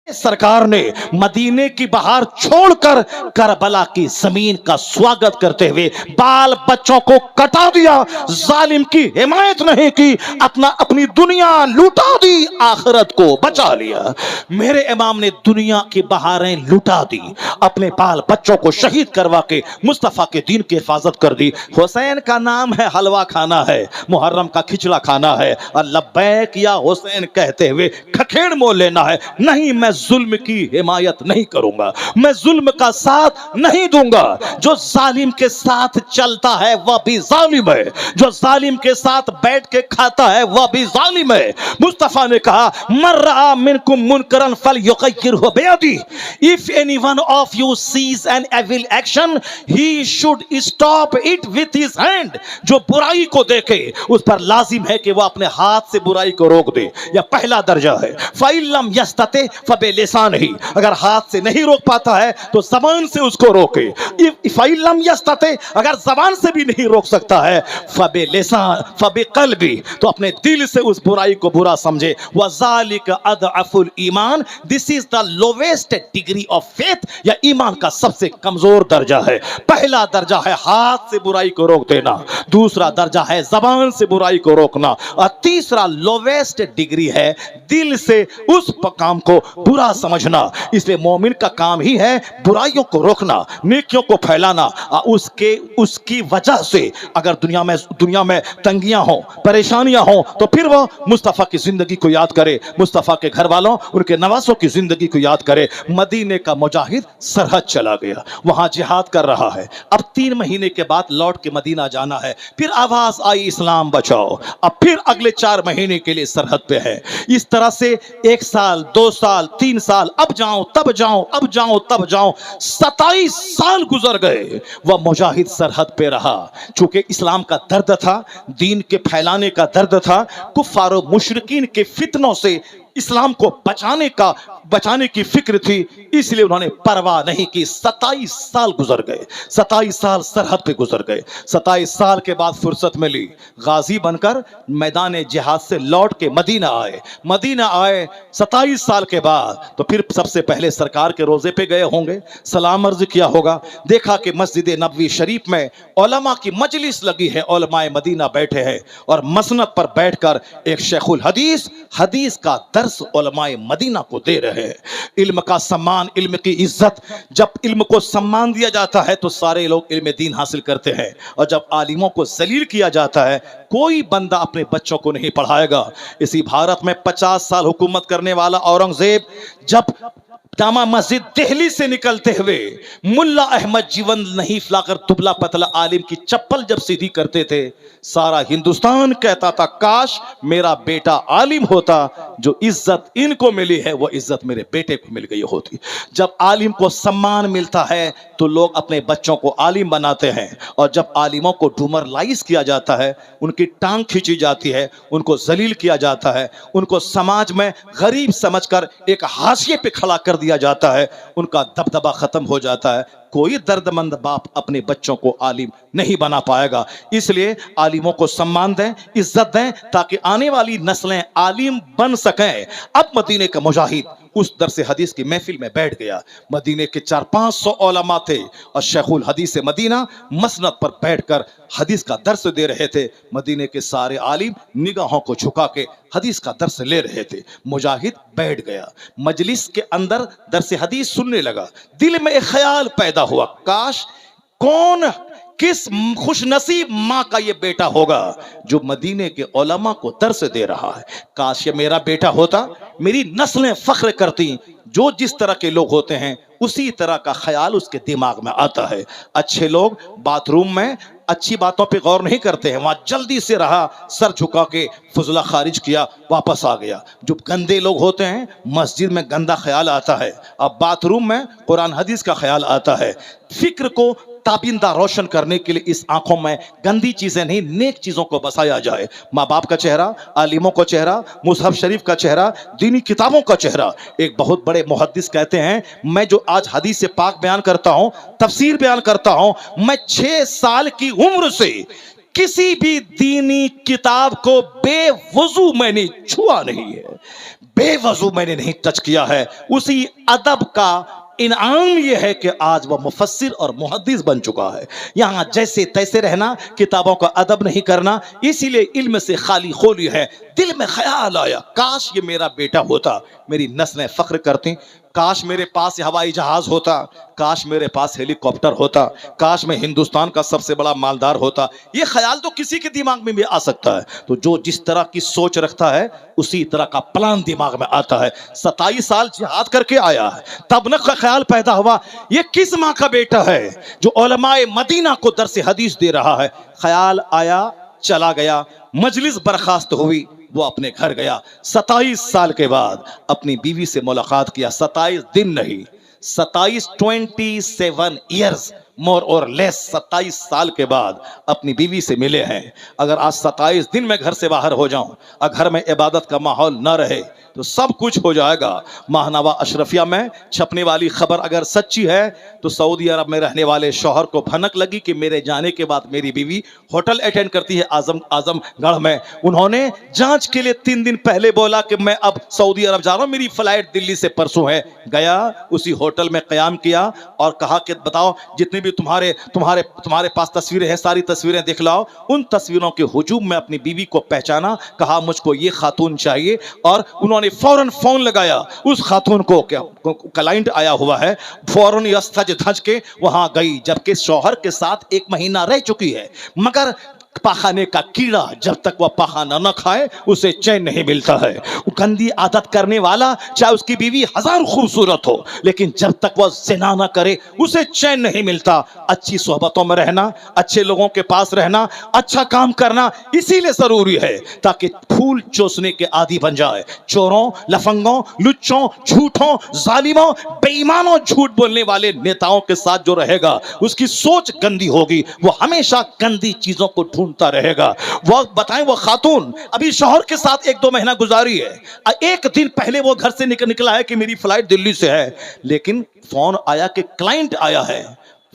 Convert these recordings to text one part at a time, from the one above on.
सरकार ने मदीने की बहार छोड़कर करबला की जमीन का स्वागत करते हुए बाल बच्चों को कटा दिया, जालिम की हिमायत नहीं की, अपनी दुनिया लुटा दी, आखिरत को बचा लिया। मेरे इमाम ने दुनिया की बहारें लुटा दी, अपने बाल बच्चों को शहीद करवा के मुस्तफा के दीन की हिफाजत कर दी। हुसैन का नाम है हलवा खाना है, मुहर्रम का खिचड़ा खाना है, और लब्बैक या हुसैन कहते हुए खखेड़ मोल लेना है। नहीं, मैं जुल्म की हिमायत नहीं करूंगा, मैं जुल्म का साथ नहीं दूंगा। जो जालिम के साथ चलता है वह भी जालिम है, जो जालिम के साथ बैठ के खाता है वह भी जालिम है। मुस्तफा ने कहा, मर रहा मिनकुम मुनकरन फलयुगय्यिरहु बियदी, if anyone of you sees an evil action he should stop it with his hand. जो बुराई को देखे उस पर लाजिम है कि वह अपने हाथ से बुराई को रोक दे। यह पहला दर्जा है। फ़इल्लम यस्तते फबिलिसानिही, अगर हाथ से नहीं रोक पाता है तो ज़बान से उसको रोके। फ़इल्लम यस्तते, अगर ज़बान से भी नहीं रोक सकता है, फबिलिसान फबिक़ल्बी, तो अपने दिल से उस बुराई को बुरा समझे। वज़ालिक अदअफुल ईमान, this is the lowest degree of faith, या ईमान का सबसे कमजोर दर्जा है। पहला दर्जा है हाथ से बुराई को रोक देना, दूसरा दर्जा है ज़बान से बुराई को रोकना, और तीसरा लोवेस्ट डिग्री है दिल से उस काम को बुरा समझना। इसलिए मोमिन का काम ही है बुराइयों को रोकना, नेकियों को फैलाना। उसकी वजह से अगर दुनिया में तंगियां हो, परेशानियां हो, तो फिर वो मुस्तफा की जिंदगी को याद करे, मुस्तफा के घर वालों, उनके नवासों की जिंदगी को याद करे। मदीने का मुजाहिद सरहद चला गया, वहां जिहाद कर रहा है। अब 3 महीने के बाद लौट के मदीना जाना है। फिर आवाज आई, इस्लाम बचाओ। अब फिर अगले 4 महीने के लिए सरहद पे है। इस तरह से 1 साल, 2 साल, 3 साल, अब जाओ तब जाओ, अब जाओ तब जाओ, 27 साल गुजर गए। वह मुजाहिद सरहद पे रहा। चूंकि इस्लाम का दर्द था, दीन के फैलाने का दर्द था, कुफ्फार और मुशरिकीन के फितनों से इस्लाम को बचाने की फिक्र थी, इसलिए उन्होंने परवाह नहीं की। 27 साल गुजर गए, 27 साल सरहद पे गुजर गए। 27 साल के बाद फुर्सत मिली, गाजी बनकर मैदान जिहाद से लौट के मदीना आए। 27 साल के बाद तो फिर सबसे पहले सरकार के रोजे पे गए होंगे, सलाम अर्ज किया होगा। देखा कि मस्जिद नबवी शरीफ में उलमा की मजलिस लगी है, उलमाए मदीना बैठे हैं, और मसनद पर बैठकर एक शेखुल हदीस का दर्स उलमाए मदीना को दे रहे हैं। इल्म का सम्मान, इल्म की इज्जत, जब इल्म को सम्मान दिया जाता है तो सारे लोग इल्म दीन हासिल करते हैं, और जब आलिमों को जलील किया जाता है, कोई बंदा अपने बच्चों को नहीं पढ़ाएगा। इसी भारत में 50 साल हुकूमत करने वाला औरंगजेब जब जामा मस्जिद दिल्ली से निकलते हुए मुल्ला अहमद जीवन नहीं फलाकर दुबला पतला आलिम की चप्पल जब सीधी करते थे, सारा हिंदुस्तान कहता था, काश मेरा बेटा आलिम होता, जो इज्जत इनको मिली है वो इज्जत मेरे बेटे को मिल गई होती। जब आलिम को सम्मान मिलता है तो लोग अपने बच्चों को आलिम बनाते हैं, और जब आलिमों को डूमरलाइज किया जाता है, उनकी टांग खींची जाती है, उनको जलील किया जाता है, उनको समाज में गरीब समझकर एक हाशिए पे खड़ा कर दिया जाता है, उनका दबदबा खत्म हो जाता है। कोई दर्दमंद बाप अपने बच्चों को आलिम नहीं बना पाएगा। इसलिए आलिमों को सम्मान दें, इज्जत दें, ताकि आने वाली नस्लें आलिम बन सकें। अब मदीने का मुजाहिद उस दरसे हदीस की महफिल में बैठ गया। मदीने के 400-500 उलमा थे, और शेखुल हदीस मदीना मसनद पर बैठकर हदीस का दर्स दे रहे थे। मदीने के सारे आलिम निगाहों को झुका के हदीस का दर्स ले रहे थे। मुजाहिद बैठ गया, मजलिस के अंदर दरसे हदीस सुनने लगा। दिल में एक ख्याल पैदा हुआ, काश किस खुशनसीब माँ का ये बेटा होगा जो मदीने के उलमा को दर्स दे रहा है। काश ये मेरा बेटा होता, मेरी नस्लें फख्र करती। जो जिस तरह के लोग होते हैं उसी तरह का ख्याल उसके दिमाग में आता है। अच्छे लोग बाथरूम में अच्छी बातों पे गौर नहीं करते हैं, वहां जल्दी से रहा, सर झुका के फुजला खारिज किया, वापस आ गया। जो गंदे लोग होते हैं, मस्जिद में गंदा ख्याल आता है, अब बाथरूम में कुरान हदीस का ख्याल आता है। फिक्र को ताबिंदा रोशन करने के लिए इस आंखों में गंदी चीजें नहीं, नेक चीजों को बसाया जाए। माँ बाप का चेहरा, आलिमों का चेहरा, मुसहफ शरीफ का चेहरा, दीनी किताबों का चेहरा। एक बहुत बड़े मुहद्दिस कहते हैं, मैं जो आज हदीस से पाक बयान करता हूं, तफसीर बयान करता हूं, मैं 6 साल की उम्र से किसी भी दीनी किताब को बेवजू मैंने छुआ नहीं है, बेवजू मैंने नहीं टच किया है। उसी अदब का इनाम यह है कि आज वह मुफस्सिर और मुहद्दिस बन चुका है। यहाँ जैसे तैसे रहना, किताबों का अदब नहीं करना, इसीलिए इल्म से खाली खोली है। दिल में ख्याल आया, काश ये मेरा बेटा होता, मेरी नस्लें फख्र करती, काश मेरे पास हवाई जहाज होता, काश मेरे पास हेलीकॉप्टर होता, काश मैं हिंदुस्तान का सबसे बड़ा मालदार होता। ये ख्याल तो किसी के दिमाग में भी आ सकता है। तो जो जिस तरह की सोच रखता है उसी तरह का प्लान दिमाग में आता है। 27 साल जिहाद करके आया है, तब न ख्याल पैदा हुआ ये किस माँ का बेटा है जो उलमाए मदीना को दर्स हदीस दे रहा है। ख्याल आया, चला गया, मजलिस बर्खास्त हुई, वो अपने घर गया। 27 साल के बाद अपनी बीवी से मुलाकात किया। 27 दिन नहीं, 27 ईयर्स मोर और लेस, 27 साल के बाद अपनी बीवी से मिले हैं। अगर आज 27 दिन में घर से बाहर हो जाऊं और घर में इबादत का माहौल न रहे तो सब कुछ हो जाएगा। माहनवा अशरफिया में छपने वाली खबर अगर सच्ची है तो सऊदी अरब में रहने वाले शौहर को भनक लगी कि मेरे जाने के बाद मेरी बीवी होटल अटेंड करती है आजमगढ़ में। उन्होंने जांच के लिए 3 दिन पहले बोला कि मैं अब सऊदी अरब जा रहा हूं, मेरी फ्लाइट दिल्ली से परसों है। गया, उसी होटल में क़याम किया और कहा कि बताओ जितनी भी तुम्हारे पास तस्वीरें हैं, सारी तस्वीरें दिखलाओ। उन तस्वीरों के हुजूम में अपनी बीवी को पहचाना, कहा मुझको ये खातून चाहिए, और उन्होंने फौरन फोन लगाया उस खातून को, क्या क्लाइंट आया हुआ है, फौरन सज धज के वहां गई, जबकि शौहर के साथ 1 महीना रह चुकी है। मगर पाखाने का कीड़ा जब तक वह पाखाना न खाए उसे चैन नहीं मिलता है। गंदी आदत करने वाला चाहे उसकी बीवी 1000 खूबसूरत हो, लेकिन जब तक वह ज़िना न करे उसे चैन नहीं मिलता। अच्छी सोहबतों में रहना, अच्छे लोगों के पास रहना, अच्छा काम करना इसीलिए जरूरी है ताकि फूल चूसने के आदी बन जाए। चोरों, लफंगों, लुच्चों, झूठों, जालिमों, बेईमानों, झूठ बोलने वाले नेताओं के साथ जो रहेगा उसकी सोच गंदी होगी, वो हमेशा गंदी चीजों को ढूंढता रहेगा। वो बताएं, वो खातून अभी शौहर के साथ 1-2 महीना गुजारी है, 1 दिन पहले वो घर से निकला है कि मेरी फ्लाइट दिल्ली से है, लेकिन फोन आया कि क्लाइंट आया है,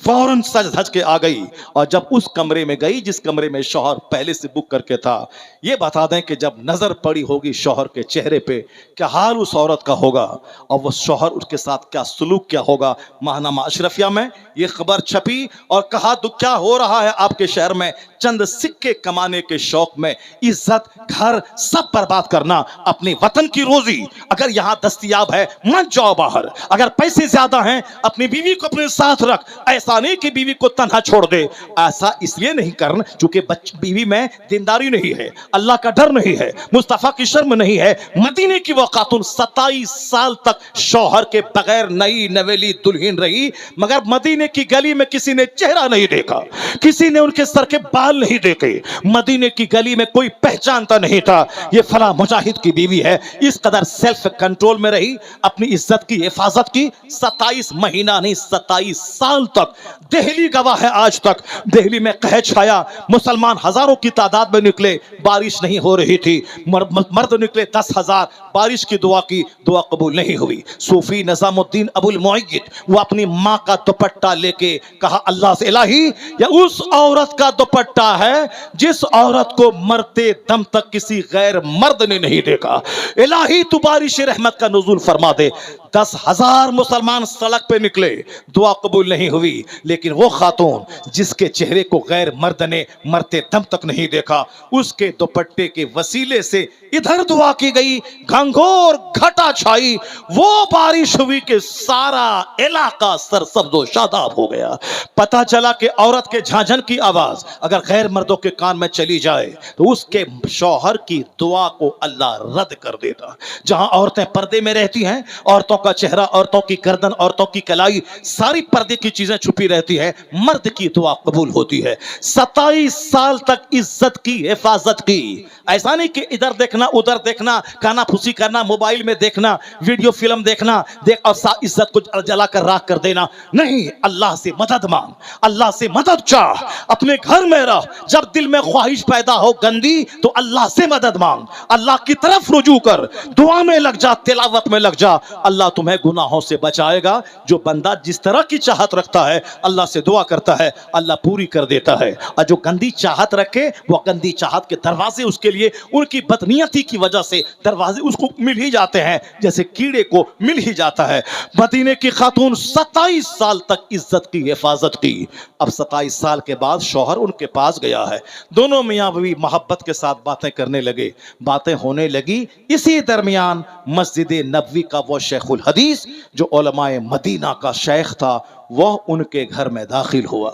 फौरन सज धज के आ गई। और जब उस कमरे में गई जिस कमरे में शौहर पहले से बुक करके था, ये बता दें कि जब नजर पड़ी होगी शौहर के चेहरे पे, क्या हाल उस औरत का होगा और वो शौहर उसके साथ क्या सलूक क्या होगा। माहनामा अशरफिया में ये खबर छपी और कहा तो क्या हो रहा है आपके शहर में, चंद सिक्के कमाने के शौक में इज्जत, घर सब बर्बाद करना, अपने वतन की रोजी अगर यहां दस्तयाब है मत जाओ बाहर, अगर पैसे ज्यादा हैं अपनी बीवी को अपने साथ रख, ऐसा नहीं कि बीवी को तन्हा छोड़ दे। ऐसा इसलिए नहीं करना क्योंकि बीवी में दीनदारी नहीं है, अल्लाह का डर नहीं है, मुस्तफा की शर्म नहीं है। मदीने की वो खातून 27 साल तक शौहर के बगैर नई नवेली दुल्हन रही, मगर मदीने की गली में किसी ने चेहरा नहीं देखा, किसी ने उनके सर के बाल नहीं देखे, मदीने की गली में कोई पहचानता नहीं था ये फला मुजाहिद की बीवी है। इस कदर सेल्फ कंट्रोल में रही, अपनी इज्जत की हिफाजत की। 27 महीना नहीं 27 साल तक। दिल्ली गवाह है, आज तक दिल्ली में कहर छाया, मुसलमान हजारों की तादाद में निकले, बारिश नहीं हो रही थी, मर्द निकले 10,000, बारिश की दुआ की, दुआ कबूल नहीं हुई। सूफी निजामुद्दीन अबुल मुअय्यिद वो अपनी माँ का दुपट्टा लेके कहा अल्लाह से, इलाही या उस औरत का दुपट्टा है जिस औरत को मरते दम तक किसी गैर मर्द ने नहीं देखा, इलाही तू बारिश रहमत का नुज़ूल फरमा दे। 10,000 मुसलमान सड़क पे निकले, दुआ कबूल नहीं हुई, लेकिन वो खातून जिसके चेहरे को गैर मर्द ने मरते दम तक नहीं देखा, उसके दुपट्टे के वसीले से इधर दुआ की गई, घंघोर घटा छाई, वो बारिश हुई कि सारा इलाका सरसब्ज़ो शादाब हो गया। पता चला कि औरत के झांझन की आवाज अगर गैर मर्दों के कान में चली जाए तो उसके शौहर की दुआ को अल्लाह रद्द कर देता। जहां औरतें पर्दे में रहती हैं, औरतों का चेहरा, औरतों की गर्दन, औरतों की कलाई, सारी पर्दे की चीजें छुपी रहती है, मर्द की दुआ कबूल होती है। 27 साल तक इज्जत की हिफाजत की, ایسا نہیں کہ ادھر دیکھنا ادھر دیکھنا, کانا پھوسی کرنا, موبائل میں دیکھنا, ویڈیو فلم دیکھنا, دیکھ اور عزت کو جلا کر راکھ کر دینا. نہیں, اللہ سے مدد مانگ, اللہ سے مدد چاہ, اپنے گھر میں رہ. جب دل میں خواہش پیدا ہو گندی تو اللہ سے مدد مانگ, اللہ کی طرف رجوع کر, دعا میں لگ جا, تلاوت میں لگ جا. اللہ تمہیں گناہوں سے بچائے گا. جو بندہ جس طرح کی چاہت رکھتا ہے اللہ سے دعا کرتا ہے, اللہ پوری کر دیتا ہے. اور جو گندی چاہت رکھے وہ گندی چاہت کے دروازے اس کے لیے ان کی بدنیتی کی وجہ سے دروازے اس کو مل ہی جاتے ہیں, جیسے کیڑے کو مل ہی جاتا ہے. مدینے کی خاتون 27 سال تک عزت کی حفاظت کی. اب 27 سال کے بعد شوہر ان کے پاس گیا ہے. دونوں میاں بیوی محبت کے ساتھ باتیں کرنے لگے, باتیں ہونے لگی. اسی درمیان مسجد نبوی کا وہ شیخ الحدیث جو علماء مدینہ کا شیخ تھا وہ ان کے گھر میں داخل ہوا.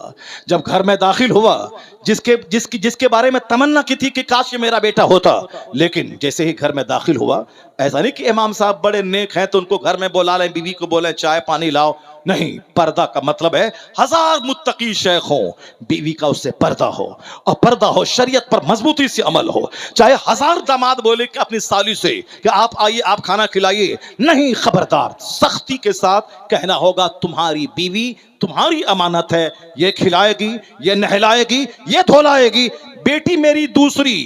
جب گھر میں داخل ہوا, جس کے بارے میں تمنا کی تھی کہ کاش یہ میرا بیٹا ہوتا, لیکن جیسے ہی گھر میں داخل ہوا, ایسا نہیں کہ امام صاحب بڑے نیک ہیں تو ان کو گھر میں بلا لیں, بیوی کو بولیں چائے پانی لاؤ. نہیں, پردہ کا مطلب ہے 1000 متقی شیخ ہوں, بیوی کا اس سے پردہ ہو, اور پردہ ہو, شریعت پر مضبوطی سے عمل ہو. چاہے 1000 داماد بولے کہ اپنی سالی سے کہ آپ آئیے آپ کھانا کھلائیے, نہیں, خبردار, سختی کے ساتھ کہنا ہوگا تمہاری بیوی تمہاری امانت ہے, یہ کھلائے گی, یہ نہلائے گی, یہ دھلائے گی, بیٹی میری دوسری.